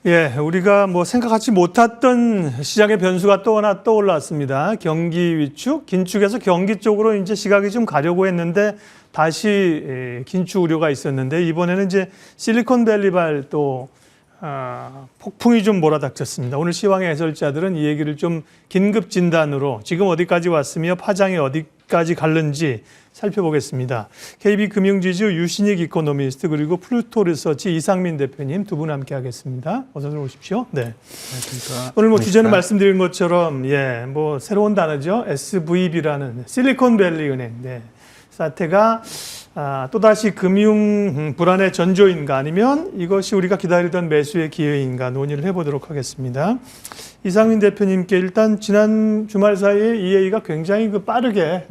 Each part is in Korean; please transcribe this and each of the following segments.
예, 우리가 뭐 생각하지 못했던 시장의 변수가 또 하나 떠올랐습니다. 경기 위축, 긴축에서 경기 쪽으로 이제 시각이 좀 가려고 했는데 다시 긴축 우려가 있었는데 이번에는 이제 실리콘밸리발 또 폭풍이 좀 몰아닥쳤습니다. 오늘 시황의 해설자들은 이 얘기를 좀 긴급 진단으로 지금 어디까지 왔으며 파장이 어디까지 갔는지 살펴보겠습니다. KB금융지주 유신익 이코노미스트 그리고 플루토 리서치 이상민 대표님 두 분 함께 하겠습니다. 어서 들어오십시오. 네. 안녕하십니까. 오늘 뭐 주제는 말씀드린 것처럼 뭐 새로운 단어죠. SVB라는 실리콘밸리 은행 사태가 또다시 금융 불안의 전조인가 아니면 이것이 우리가 기다리던 매수의 기회인가 논의를 해보도록 하겠습니다. 이상민 대표님께 일단 지난 주말 사이에 이 얘기가 굉장히 빠르게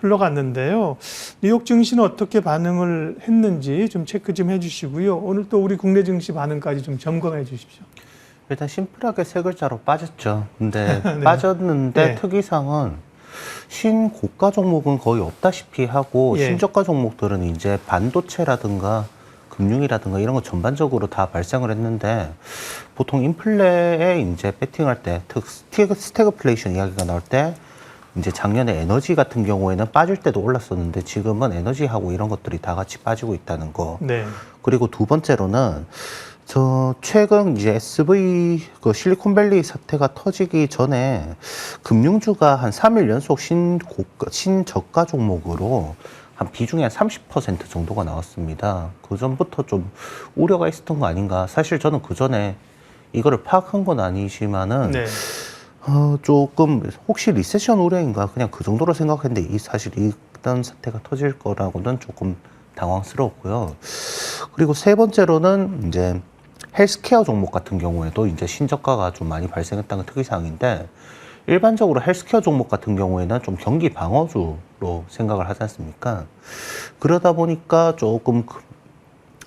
흘러갔는데요. 뉴욕 증시는 어떻게 반응을 했는지 좀 체크 좀 해주시고요. 오늘 또 우리 국내 증시 반응까지 좀 점검해 주십시오. 일단 심플하게 세 글자로 빠졌죠. 근데 네. 빠졌는데 특이상은 신고가 종목은 거의 없다시피 하고 신저가 종목들은 이제 반도체라든가 금융이라든가 이런 거 전반적으로 다 발생을 했는데 보통 인플레에 이제 배팅할 때 스태그플레이션 이야기가 나올 때 이제 작년에 에너지 같은 경우에는 빠질 때도 올랐었는데 지금은 에너지하고 이런 것들이 다 같이 빠지고 있다는 거. 그리고 두 번째로는 최근 이제 SV 실리콘밸리 사태가 터지기 전에 금융주가 한 3일 연속 신저가 종목으로 한 비중이 한 30% 정도가 나왔습니다. 그 전부터 좀 우려가 있었던 거 아닌가. 사실 저는 그 전에 이거를 파악한 건 아니지만은 조금 혹시 리세션 우려인가 그냥 그 정도로 생각했는데 사실 이런 사태가 터질 거라고는 조금 당황스러웠고요. 그리고 세 번째로는 이제 헬스케어 종목 같은 경우에도 이제 신저가가 좀 많이 발생했다는 특이사항인데 일반적으로 헬스케어 종목 같은 경우에는 좀 경기 방어주로 생각을 하지 않습니까? 그러다 보니까 조금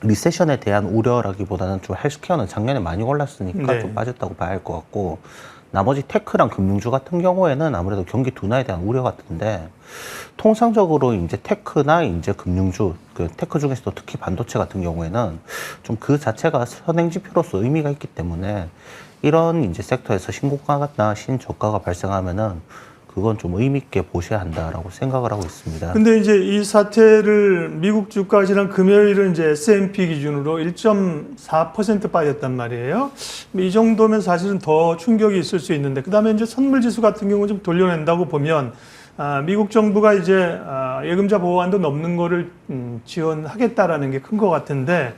리세션에 대한 우려라기보다는 좀 헬스케어는 작년에 많이 올랐으니까 좀 빠졌다고 봐야 할 것 같고 나머지 테크랑 금융주 같은 경우에는 아무래도 경기 둔화에 대한 우려 같은데 통상적으로 이제 테크나 이제 금융주, 테크 중에서도 특히 반도체 같은 경우에는 좀 그 자체가 선행지표로서 의미가 있기 때문에 이런 이제 섹터에서 신고가나 신저가가 발생하면은 그건 좀 의미 있게 보셔야 한다라고 생각을 하고 있습니다. 근데 이제 이 사태를 미국 주가 지난 금요일은 이제 S&P 기준으로 1.4% 빠졌단 말이에요. 이 정도면 사실은 더 충격이 있을 수 있는데 그다음에 이제 선물지수 같은 경우 좀 돌려낸다고 보면 미국 정부가 이제 예금자 보호안도 넘는 거를 지원하겠다라는 게 큰 것 같은데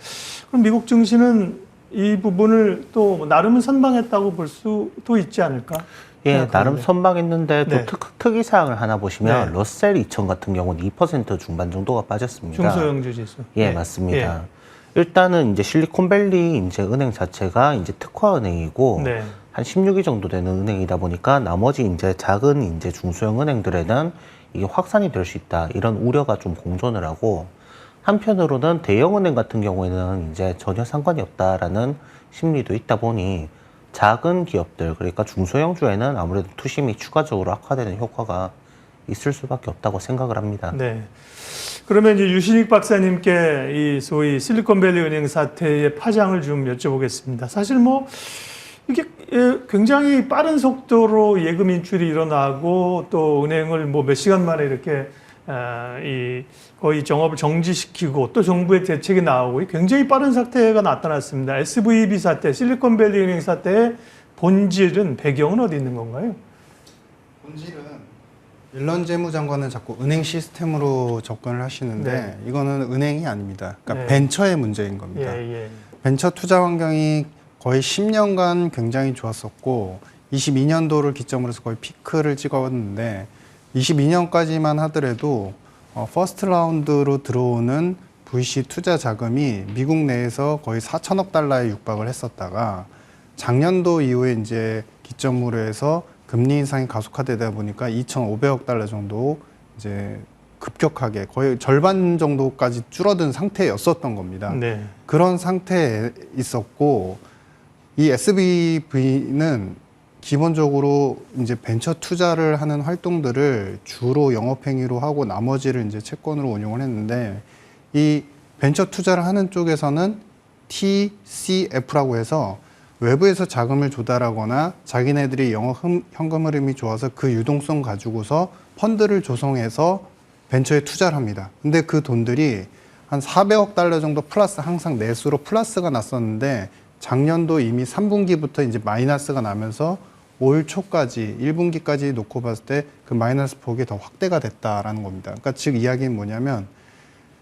그럼 미국 증시는 이 부분을 또 나름은 선방했다고 볼 수도 있지 않을까? 예, 나름 선방했는데 또 특이사항을 하나 보시면 러셀 2000 같은 경우는 2% 중반 정도가 빠졌습니다. 중소형주 지수. 예, 맞습니다. 일단은 이제 실리콘밸리 이제 은행 자체가 이제 특화은행이고 한 16위 정도 되는 은행이다 보니까 나머지 이제 작은 이제 중소형 은행들에는 이게 확산이 될 수 있다 이런 우려가 좀 공존을 하고 한편으로는 대형은행 같은 경우에는 이제 전혀 상관이 없다라는 심리도 있다 보니 작은 기업들 그러니까 중소형주에는 아무래도 투심이 추가적으로 악화되는 효과가 있을 수밖에 없다고 생각을 합니다. 그러면 이제 유신익 박사님께 이 소위 실리콘밸리 은행 사태의 파장을 좀 여쭤보겠습니다. 사실 뭐 이게 굉장히 빠른 속도로 예금 인출이 일어나고 또 은행을 뭐 몇 시간 만에 이렇게 거의 정업을 정지시키고 또 정부의 대책이 나오고 굉장히 빠른 사태가 나타났습니다. SVB 사태, 실리콘밸리 은행 사태의 본질은 배경은 어디 있는 건가요? 본질은 옐런 재무장관은 자꾸 은행 시스템으로 접근을 하시는데 이거는 은행이 아닙니다. 그러니까 벤처의 문제인 겁니다. 벤처 투자 환경이 거의 10년간 굉장히 좋았었고 22년도를 기점으로 해서 거의 피크를 찍었는데 22년까지만 하더라도 퍼스트 라운드로 들어오는 VC 투자 자금이 미국 내에서 거의 4천억 달러에 육박을 했었다가 작년도 이후에 이제 기점으로 해서 금리 인상이 가속화되다 보니까 2,500억 달러 정도 이제 급격하게 거의 절반 정도까지 줄어든 상태였었던 겁니다. 그런 상태에 있었고 이 SVB는 기본적으로 이제 벤처 투자를 하는 활동들을 주로 영업행위로 하고 나머지를 이제 채권으로 운용을 했는데 이 벤처 투자를 하는 쪽에서는 TCF라고 해서 외부에서 자금을 조달하거나 자기네들이 영업 현금 흐름이 좋아서 그 유동성 가지고서 펀드를 조성해서 벤처에 투자를 합니다. 근데 그 돈들이 한 400억 달러 정도 플러스 항상 내수로 플러스가 났었는데 작년도 이미 3분기부터 이제 마이너스가 나면서 올 초까지 1분기까지 놓고 봤을 때 그 마이너스 폭이 더 확대가 됐다라는 겁니다. 그러니까 즉 이야기는 뭐냐면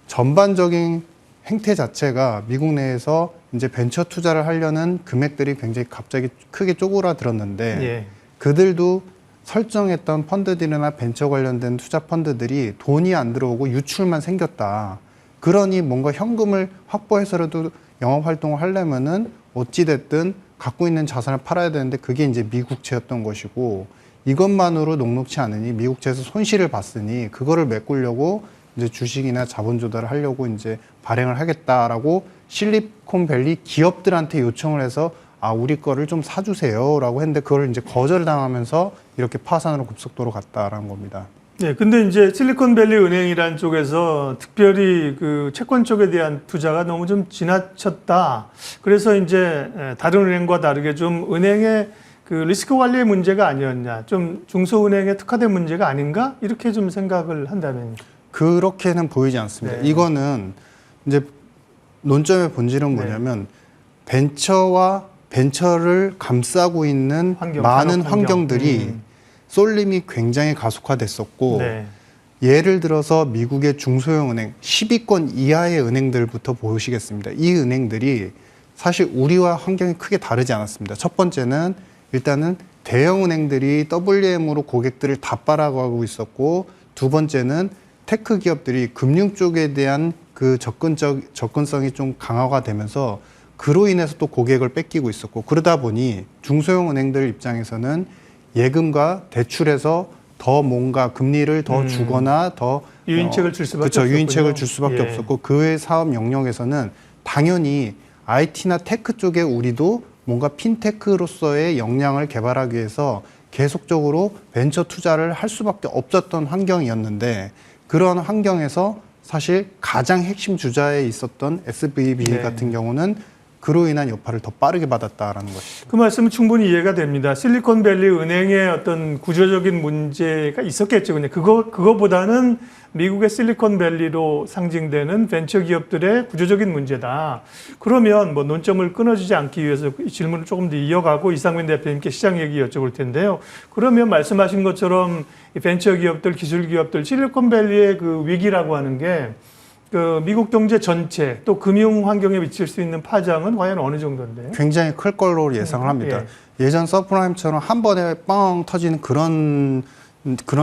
전반적인 행태 자체가 미국 내에서 이제 벤처 투자를 하려는 금액들이 굉장히 갑자기 크게 쪼그라들었는데 예. 그들도 설정했던 펀드들이나 벤처 관련된 투자 펀드들이 돈이 안 들어오고 유출만 생겼다. 그러니 뭔가 현금을 확보해서라도 영업 활동을 하려면은 어찌됐든 갖고 있는 자산을 팔아야 되는데 그게 이제 미국채였던 것이고 이것만으로 녹록치 않으니 미국채에서 손실을 봤으니 그거를 메꾸려고 이제 주식이나 자본 조달을 하려고 이제 발행을 하겠다라고 실리콘밸리 기업들한테 요청을 해서 아, 우리 거를 좀 사주세요라고 했는데 그걸 이제 거절당하면서 이렇게 파산으로 급속도로 갔다라는 겁니다. 네, 근데 이제 실리콘밸리 은행이라는 쪽에서 특별히 그 채권 쪽에 대한 투자가 너무 좀 지나쳤다. 그래서 이제 다른 은행과 다르게 좀 은행의 그 리스크 관리의 문제가 아니었냐, 좀 중소은행에 특화된 문제가 아닌가 이렇게 좀 생각을 한다면요. 그렇게는 보이지 않습니다. 네. 이거는 이제 논점의 본질은 뭐냐면 벤처를 감싸고 있는 많은 환경들이 쏠림이 굉장히 가속화됐었고 네. 예를 들어서 미국의 중소형 은행 10위권 이하의 은행들부터 보시겠습니다. 이 은행들이 사실 우리와 환경이 크게 다르지 않았습니다. 첫 번째는 일단은 대형 은행들이 WM으로 고객들을 다 빨아가고 있었고 두 번째는 테크 기업들이 금융 쪽에 대한 그 접근성이 좀 강화가 되면서 그로 인해서 또 고객을 뺏기고 있었고 그러다 보니 중소형 은행들 입장에서는 예금과 대출에서 더 뭔가 금리를 더 주거나 더 유인책을 줄 수밖에 그렇죠. 없었군요. 유인책을 줄 수밖에 예. 없었고 그 외 사업 영역에서는 당연히 IT나 테크 쪽에 우리도 뭔가 핀테크로서의 역량을 개발하기 위해서 계속적으로 벤처 투자를 할 수밖에 없었던 환경이었는데 그런 환경에서 사실 가장 핵심 주자에 있었던 SVB 네. 같은 경우는 그로 인한 여파를 더 빠르게 받았다라는 것이죠. 그 말씀은 충분히 이해가 됩니다. 실리콘밸리 은행의 어떤 구조적인 문제가 있었겠죠. 그냥 그거보다는 미국의 실리콘밸리로 상징되는 벤처 기업들의 구조적인 문제다. 그러면 뭐 논점을 끊어지지 않기 위해서 이 질문을 조금 더 이어가고 이상민 대표님께 시장 얘기 여쭤볼 텐데요. 그러면 말씀하신 것처럼 이 벤처 기업들, 기술 기업들, 실리콘밸리의 그 위기라고 하는 게 그 미국 경제 전체 또 금융 환경에 미칠 수 있는 파장은 과연 어느 정도인데요? 굉장히 클 걸로 예상을 합니다. 예전 서프라임처럼 한 번에 뻥 터지는 그런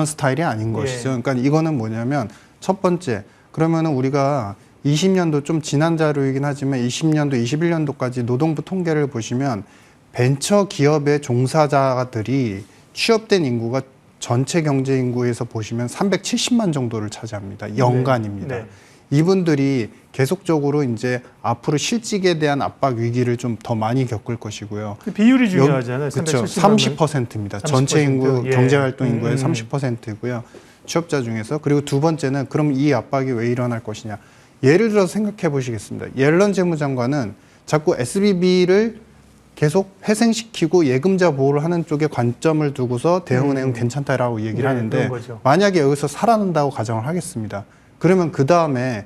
스타일이 아닌 것이죠. 그러니까 이거는 뭐냐면 첫 번째 그러면은 우리가 20년도 좀 지난 자료이긴 하지만 20년도, 21년도까지 노동부 통계를 보시면 벤처 기업의 종사자들이 취업된 인구가 전체 경제 인구에서 보시면 370만 정도를 차지합니다. 연간입니다. 네. 이분들이 계속적으로 이제 앞으로 실직에 대한 압박 위기를 좀 더 많이 겪을 것이고요. 그 비율이 중요하잖아요. 그렇죠. 30%입니다. 30%. 전체 인구 예. 경제활동 인구의 30%이고요. 취업자 중에서. 그리고 두 번째는 그럼 이 압박이 왜 일어날 것이냐. 예를 들어서 생각해 보시겠습니다. 옐런 재무장관은 자꾸 SVB를 계속 회생시키고 예금자 보호를 하는 쪽에 관점을 두고서 대형은행은 괜찮다라고 얘기를 하는데 만약에 여기서 살아난다고 가정을 하겠습니다. 그러면 그 다음에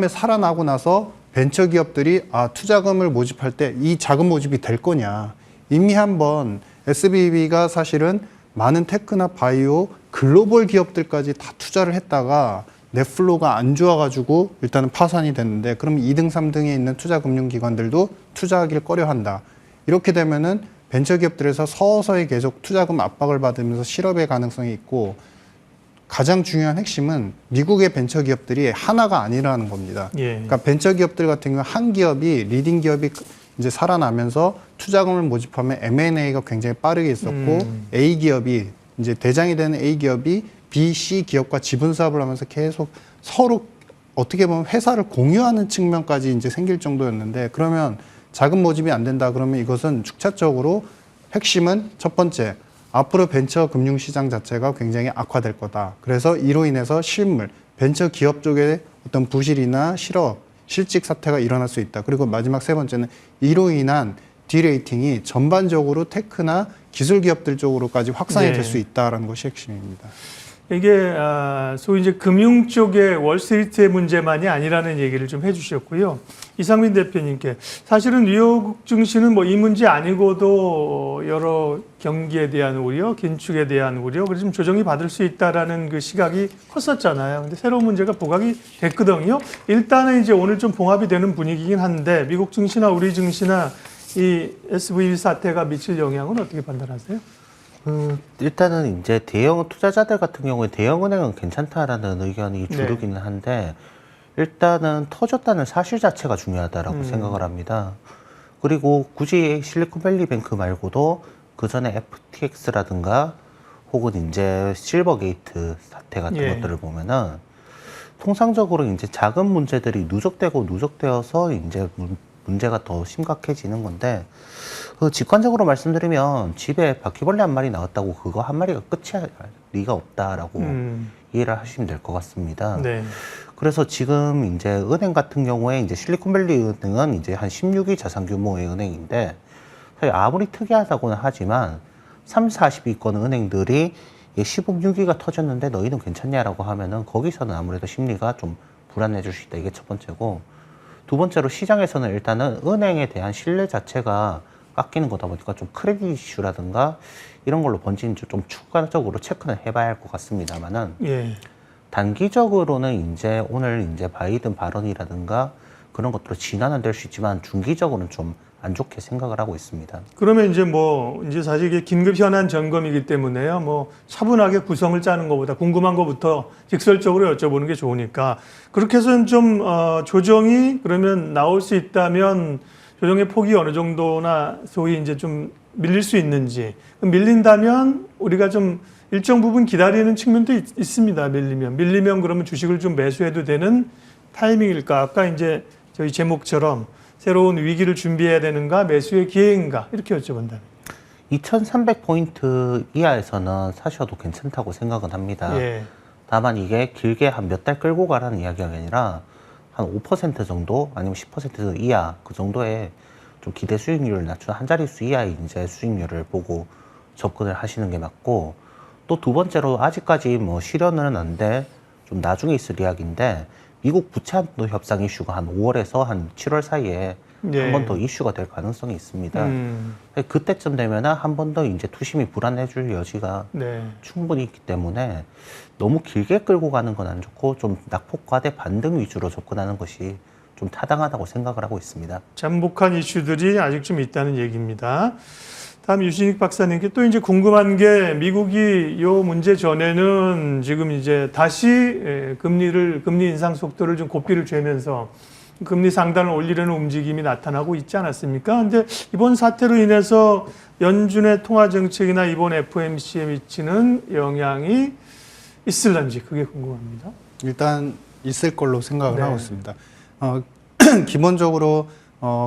살아나고 나서 벤처 기업들이 투자금을 모집할 때 이 자금 모집이 될 거냐. 이미 한번 SVB가 사실은 많은 테크나 바이오 글로벌 기업들까지 다 투자를 했다가 넷플로가 안 좋아가지고 일단은 파산이 됐는데 그럼 2등, 3등에 있는 투자금융기관들도 투자하기를 꺼려한다. 이렇게 되면은 벤처 기업들에서 서서히 계속 투자금 압박을 받으면서 실업의 가능성이 있고 가장 중요한 핵심은 미국의 벤처 기업들이 하나가 아니라는 겁니다. 그러니까 벤처 기업들 같은 경우 한 기업이 리딩 기업이 이제 살아나면서 투자금을 모집하면 M&A가 굉장히 빠르게 있었고 A 기업이 이제 대장이 되는 A 기업이 B, C 기업과 지분 사업을 하면서 계속 서로 어떻게 보면 회사를 공유하는 측면까지 이제 생길 정도였는데 그러면 자금 모집이 안 된다 그러면 이것은 축차적으로 핵심은 첫 번째 앞으로 벤처 금융시장 자체가 굉장히 악화될 거다. 그래서 이로 인해서 실물, 벤처 기업 쪽에 어떤 부실이나 실업, 실직 사태가 일어날 수 있다. 그리고 마지막 세 번째는 이로 인한 디레이팅이 전반적으로 테크나 기술 기업들 쪽으로까지 확산이 예. 될 수 있다라는 것이 핵심입니다. 이게 소위 이제 금융 쪽의 월스트리트의 문제만이 아니라는 얘기를 좀 해주셨고요. 이상민 대표님께 사실은 뉴욕 증시는 뭐 이 문제 아니고도 여러 경기에 대한 우려, 긴축에 대한 우려, 그래서 좀 조정이 받을 수 있다라는 그 시각이 컸었잖아요. 근데 새로운 문제가 부각이 됐거든요. 일단은 이제 오늘 좀 봉합이 되는 분위기긴 한데 미국 증시나 우리 증시나 이 SVB 사태가 미칠 영향은 어떻게 판단하세요? 일단은 이제 대형 투자자들 같은 경우에 대형은행은 괜찮다라는 의견이 네. 주류기는 한데 일단은 터졌다는 사실 자체가 중요하다라고 생각을 합니다. 그리고 굳이 실리콘밸리 뱅크 말고도 그 전에 FTX라든가 혹은 이제 실버게이트 사태 같은 예. 것들을 보면은 통상적으로 이제 작은 문제들이 누적되어서 이제 문제가 더 심각해지는 건데 직관적으로 말씀드리면 집에 바퀴벌레 한 마리 나왔다고 그거 한 마리가 끝이 리가 없다라고 이해를 하시면 될 것 같습니다. 네. 그래서 지금 이제 은행 같은 경우에 이제 실리콘밸리 은행은 이제 한 16위 자산 규모의 은행인데 사실 아무리 특이하다고는 하지만 30, 40위권 은행들이 16위가 터졌는데 너희는 괜찮냐라고 하면은 거기서는 아무래도 심리가 좀 불안해질 수 있다. 이게 첫 번째고 두 번째로 시장에서는 일단은 은행에 대한 신뢰 자체가 깎이는 거다 보니까 좀 크레딧 이슈라든가 이런 걸로 번지는지 좀 추가적으로 체크는 해봐야 할 것 같습니다만은 예. 단기적으로는 이제 오늘 이제 바이든 발언이라든가 그런 것들로 진화는 될 수 있지만 중기적으로는 좀 안 좋게 생각을 하고 있습니다. 그러면 이제 이제 사실 이게 긴급 현안 점검이기 때문에요. 차분하게 구성을 짜는 것보다 궁금한 것부터 직설적으로 여쭤보는 게 좋으니까 그렇게 해서 좀 조정이 그러면 나올 수 있다면 조정의 폭이 어느 정도나 소위 이제 좀 밀릴 수 있는지 밀린다면 우리가 좀 일정 부분 기다리는 측면도 있습니다. 밀리면 그러면 주식을 좀 매수해도 되는 타이밍일까? 아까 이제 저희 제목처럼 새로운 위기를 준비해야 되는가, 매수의 기회인가 이렇게 여쭤본다면 2300포인트 이하에서는 사셔도 괜찮다고 생각은 합니다. 예. 다만 이게 길게 한 몇 달 끌고 가라는 이야기가 아니라 한 5% 정도 아니면 10% 이하 그 정도의 좀 기대 수익률을 낮춘 한 자릿수 이하의 이제 수익률을 보고 접근을 하시는 게 맞고 또 두 번째로 아직까지 실현은 안 돼 좀 나중에 있을 이야기인데 미국 부채 한도 협상 이슈가 한 5월에서 한 7월 사이에 예. 한 번 더 이슈가 될 가능성이 있습니다. 그때쯤 되면은 한 번 더 이제 투심이 불안해질 여지가 네. 충분히 있기 때문에 너무 길게 끌고 가는 건 안 좋고 좀 낙폭과대 반등 위주로 접근하는 것이 좀 타당하다고 생각을 하고 있습니다. 잠복한 이슈들이 아직 좀 있다는 얘기입니다. 다음 유신익 박사님께 또 이제 궁금한 게 미국이 요 문제 전에는 지금 이제 다시 금리 인상 속도를 좀 고삐를 죄면서 금리 상단을 올리려는 움직임이 나타나고 있지 않았습니까? 근데 이번 사태로 인해서 연준의 통화 정책이나 이번 FOMC에 미치는 영향이 있을런지 그게 궁금합니다. 일단 있을 걸로 생각을 네. 하고 있습니다. 기본적으로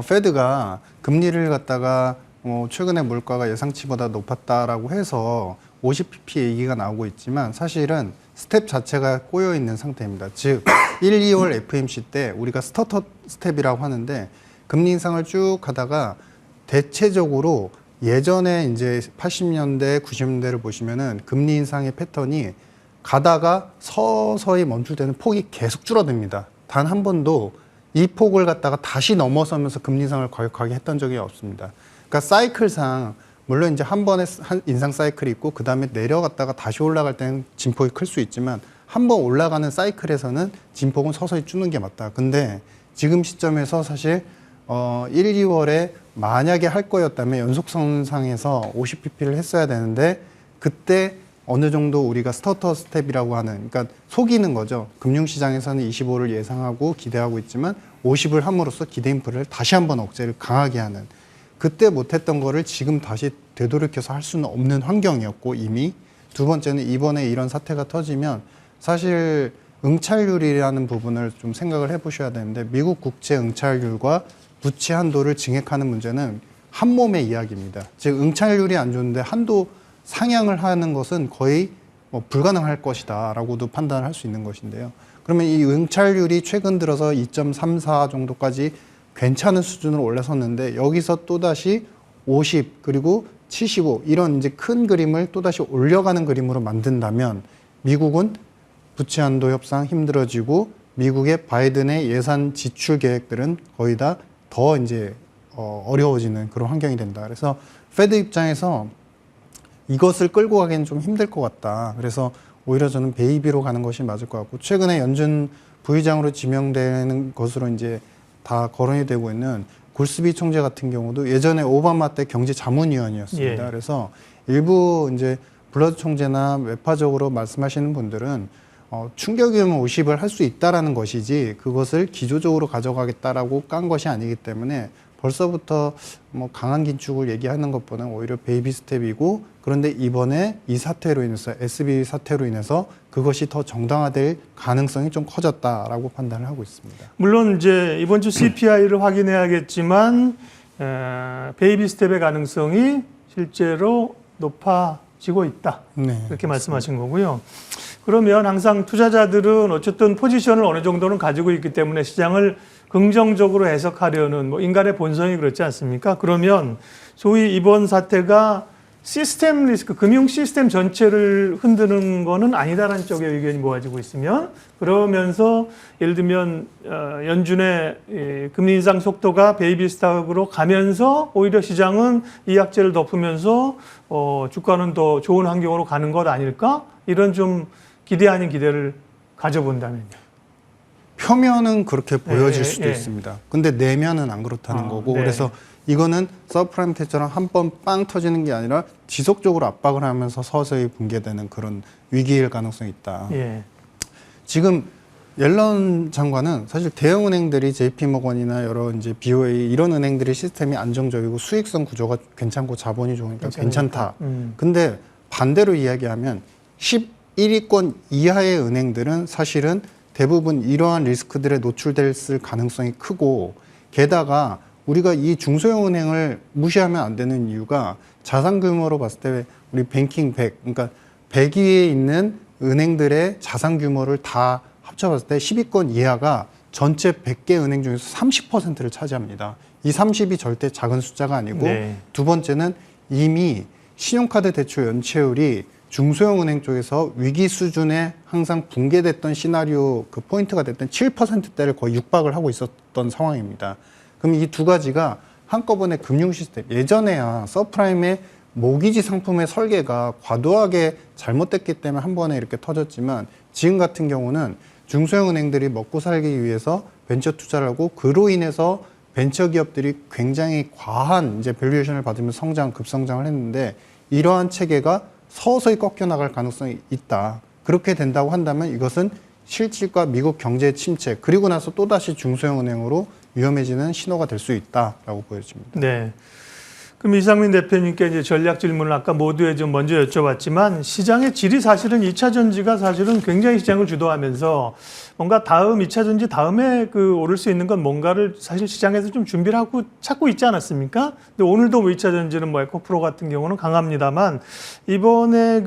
페드가 금리를 갖다가 최근에 물가가 예상치보다 높았다라고 해서 50pp 얘기가 나오고 있지만 사실은 스텝 자체가 꼬여 있는 상태입니다. 즉 1, 2월 FMC 때 우리가 스타터 스텝이라고 하는데 금리 인상을 쭉 하다가 대체적으로 예전에 이제 80년대, 90년대를 보시면은 금리 인상의 패턴이 가다가 서서히 멈출때는 폭이 계속 줄어듭니다. 단 한 번도 이 폭을 갖다가 다시 넘어서면서 금리 인상을 과격하게 했던 적이 없습니다. 그러니까 사이클상 물론 이제 한 번에 인상 사이클이 있고 그 다음에 내려갔다가 다시 올라갈 때는 진폭이 클 수 있지만 한 번 올라가는 사이클에서는 진폭은 서서히 주는 게 맞다. 근데 지금 시점에서 사실 1, 2월에 만약에 할 거였다면 연속선상에서 50pp를 했어야 되는데 그때 어느 정도 우리가 스타터 스텝이라고 하는 그러니까 속이는 거죠. 금융시장에서는 25를 예상하고 기대하고 있지만 50을 함으로써 기대 인플레를 다시 한번 억제를 강하게 하는 그때 못했던 거를 지금 다시 되돌이켜서 할 수는 없는 환경이었고 이미 두 번째는 이번에 이런 사태가 터지면 사실 응찰률이라는 부분을 좀 생각을 해보셔야 되는데 미국 국채 응찰률과 부채 한도를 증액하는 문제는 한 몸의 이야기입니다. 즉 응찰률이 안 좋은데 한도 상향을 하는 것은 거의 불가능할 것이다라고도 판단을 할 수 있는 것인데요. 그러면 이 응찰률이 최근 들어서 2.34 정도까지 괜찮은 수준으로 올라섰는데 여기서 또다시 50 그리고 75 이런 이제 큰 그림을 또다시 올려가는 그림으로 만든다면 미국은 부채 한도 협상 힘들어지고 미국의 바이든의 예산 지출 계획들은 거의 다 더 이제 어려워지는 그런 환경이 된다. 그래서 페드 입장에서 이것을 끌고 가기는 좀 힘들 것 같다. 그래서 오히려 저는 베이비로 가는 것이 맞을 것 같고 최근에 연준 부의장으로 지명되는 것으로 이제 다 거론이 되고 있는 골스비 총재 같은 경우도 예전에 오바마 때 경제 자문위원이었습니다. 예. 그래서 일부 이제 블러드 총재나 외파적으로 말씀하시는 분들은 충격이면 50을 할 수 있다라는 것이지 그것을 기조적으로 가져가겠다라고 깐 것이 아니기 때문에 벌써부터 뭐 강한 긴축을 얘기하는 것보다는 오히려 베이비 스텝이고 그런데 이번에 이 사태로 인해서 SB 사태로 인해서 그것이 더 정당화될 가능성이 좀 커졌다라고 판단을 하고 있습니다. 물론 이제 이번 주 CPI를 확인해야겠지만 베이비 스텝의 가능성이 실제로 높아지고 있다. 네, 이렇게 말씀하신 거고요. 그러면 항상 투자자들은 어쨌든 포지션을 어느 정도는 가지고 있기 때문에 시장을 긍정적으로 해석하려는 뭐 인간의 본성이 그렇지 않습니까? 그러면 소위 이번 사태가 시스템 리스크, 금융 시스템 전체를 흔드는 거는 아니다라는 쪽의 의견이 모아지고 있으면 그러면서 예를 들면 연준의 금리 인상 속도가 베이비 스텝으로 가면서 오히려 시장은 이 악재를 덮으면서 주가는 더 좋은 환경으로 가는 것 아닐까? 이런 좀 기대 아닌 기대를 가져본다면요. 표면은 그렇게 보여질 수도 예. 있습니다. 근데 내면은 안 그렇다는 거고 네. 그래서 이거는 서브프라임 때처럼 한 번 빵 터지는 게 아니라 지속적으로 압박을 하면서 서서히 붕괴되는 그런 위기일 가능성이 있다. 예. 지금 옐런 장관은 사실 대형 은행들이 JP모건이나 여러 이제 BOA 이런 은행들의 시스템이 안정적이고 수익성 구조가 괜찮고 자본이 좋으니까 괜찮다. 근데 반대로 이야기하면 11위권 이하의 은행들은 사실은 대부분 이러한 리스크들에 노출될 가능성이 크고 게다가 우리가 이 중소형 은행을 무시하면 안 되는 이유가 자산 규모로 봤을 때 우리 뱅킹 100, 그러니까 100위에 있는 은행들의 자산 규모를 다 합쳐봤을 때 10위권 이하가 전체 100개 은행 중에서 30%를 차지합니다. 이 30이 절대 작은 숫자가 아니고 네. 두 번째는 이미 신용카드 대출 연체율이 중소형 은행 쪽에서 위기 수준에 항상 붕괴됐던 시나리오 그 포인트가 됐던 7%대를 거의 육박을 하고 있었던 상황입니다. 그럼 이 두 가지가 한꺼번에 금융 시스템, 예전에야 서프라임의 모기지 상품의 설계가 과도하게 잘못됐기 때문에 한 번에 이렇게 터졌지만 지금 같은 경우는 중소형 은행들이 먹고 살기 위해서 벤처 투자를 하고 그로 인해서 벤처 기업들이 굉장히 과한 이제 밸류에이션을 받으면서 급성장을 했는데 이러한 체계가 서서히 꺾여 나갈 가능성이 있다. 그렇게 된다고 한다면 이것은 실질과 미국 경제 침체 그리고 나서 또다시 중소형 은행으로 위험해지는 신호가 될 수 있다라고 보여집니다. 네. 그럼 이상민 대표님께 이제 전략 질문을 아까 모두에 좀 먼저 여쭤봤지만 시장의 질이 사실은 2차 전지가 사실은 굉장히 시장을 주도하면서 뭔가 다음 2차 전지 다음에 오를 수 있는 건 뭔가를 사실 시장에서 좀 준비를 하고 찾고 있지 않았습니까? 근데 오늘도 2차 전지는 에코프로 같은 경우는 강합니다만 이번에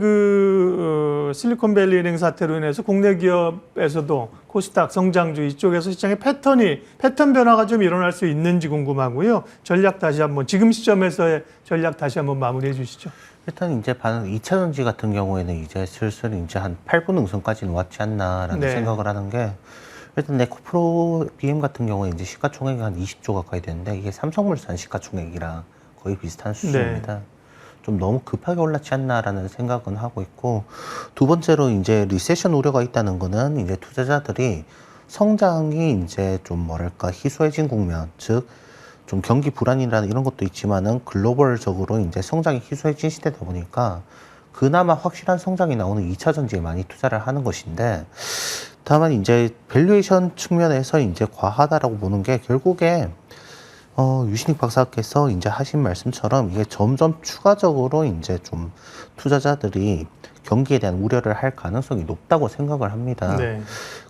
실리콘밸리 은행 사태로 인해서 국내 기업에서도 코스닥 성장주 이쪽에서 시장의 패턴 변화가 좀 일어날 수 있는지 궁금하고요. 전략 다시 한번 지금 시점에서의 전략 다시 한번 마무리해 주시죠. 일단 이제 2차 전지 같은 경우에는 이제 슬슬 이제 한 8분 응선까지는 왔지 않나라는 네. 생각을 하는 게 일단 에코프로 BM 같은 경우에 이제 시가총액이 한 20조 가까이 되는데 이게 삼성물산 시가총액이랑 거의 비슷한 수준입니다. 네. 좀 너무 급하게 올랐지 않나라는 생각은 하고 있고 두 번째로 이제 리세션 우려가 있다는 거는 이제 투자자들이 성장이 이제 좀 뭐랄까 희소해진 국면 즉 좀 경기 불안이라는 이런 것도 있지만은 글로벌적으로 이제 성장이 희소해진 시대다 보니까 그나마 확실한 성장이 나오는 2차 전지에 많이 투자를 하는 것인데 다만 이제 밸류에이션 측면에서 이제 과하다라고 보는 게 결국에 유신익 박사께서 이제 하신 말씀처럼 이게 점점 추가적으로 이제 좀 투자자들이 경기에 대한 우려를 할 가능성이 높다고 생각을 합니다. 네.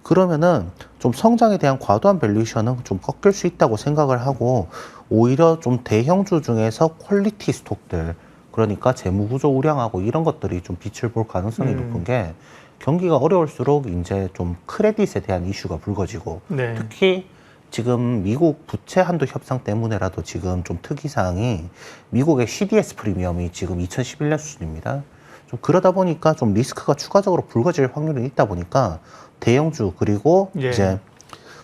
그러면은 좀 성장에 대한 과도한 밸류에이션은 좀 꺾일 수 있다고 생각을 하고 오히려 좀 대형주 중에서 퀄리티 스톡들 그러니까 재무구조 우량하고 이런 것들이 좀 빛을 볼 가능성이 높은 게 경기가 어려울수록 이제 좀 크레딧에 대한 이슈가 불거지고 네. 특히 지금 미국 부채 한도 협상 때문에라도 지금 좀 특이사항이 미국의 CDS 프리미엄이 지금 2011년 수준입니다. 좀 그러다 보니까 좀 리스크가 추가적으로 불거질 확률이 있다 보니까 대형주 그리고 예. 이제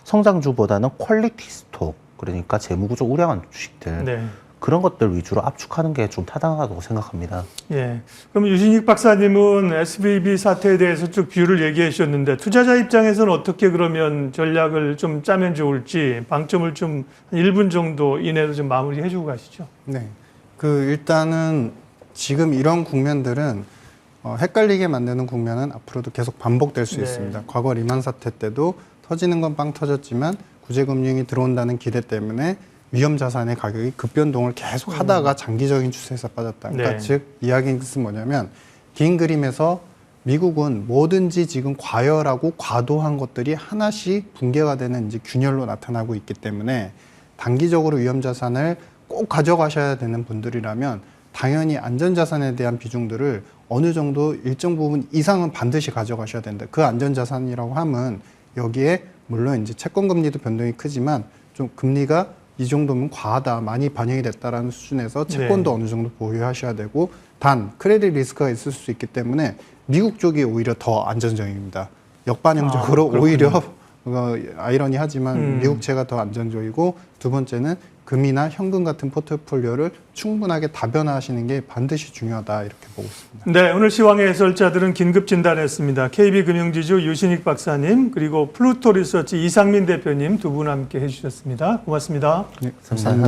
성장주보다는 퀄리티 스톡 그러니까 재무구조 우량한 주식들 네. 그런 것들 위주로 압축하는 게 좀 타당하다고 생각합니다. 예. 그럼 유신익 박사님은 SVB 사태에 대해서 쭉 뷰를 얘기해 주셨는데 투자자 입장에서는 어떻게 그러면 전략을 좀 짜면 좋을지 방점을 좀 1분 정도 이내로 좀 마무리해 주고 가시죠. 네. 일단은 지금 이런 국면들은 헷갈리게 만드는 국면은 앞으로도 계속 반복될 수 네. 있습니다. 과거 리만 사태 때도 터지는 건 빵 터졌지만 구제금융이 들어온다는 기대 때문에 위험 자산의 가격이 급변동을 계속 하다가 장기적인 추세에서 빠졌다. 그러니까 네. 즉 이야기는 뭐냐면 긴 그림에서 미국은 뭐든지 지금 과열하고 과도한 것들이 하나씩 붕괴가 되는 이제 균열로 나타나고 있기 때문에 단기적으로 위험 자산을 꼭 가져가셔야 되는 분들이라면 당연히 안전자산에 대한 비중들을 어느 정도 일정 부분 이상은 반드시 가져가셔야 된다. 그 안전자산이라고 하면 여기에 물론 이제 채권금리도 변동이 크지만 좀 금리가 이 정도면 과하다, 많이 반영이 됐다라는 수준에서 채권도 어느 정도 보유하셔야 되고 단 크레딧 리스크가 있을 수 있기 때문에 미국 쪽이 오히려 더 안전적입니다. 역반영적으로 오히려 아이러니하지만 미국채가 더 안전적이고 두 번째는 금이나 현금 같은 포트폴리오를 충분하게 다변화하시는 게 반드시 중요하다 이렇게 보고 있습니다. 네, 오늘 시황의 해설자들은 긴급 진단했습니다. KB금융지주 유신익 박사님 그리고 플루토 리서치 이상민 대표님 두 분 함께 해주셨습니다. 고맙습니다. 네, 감사합니다.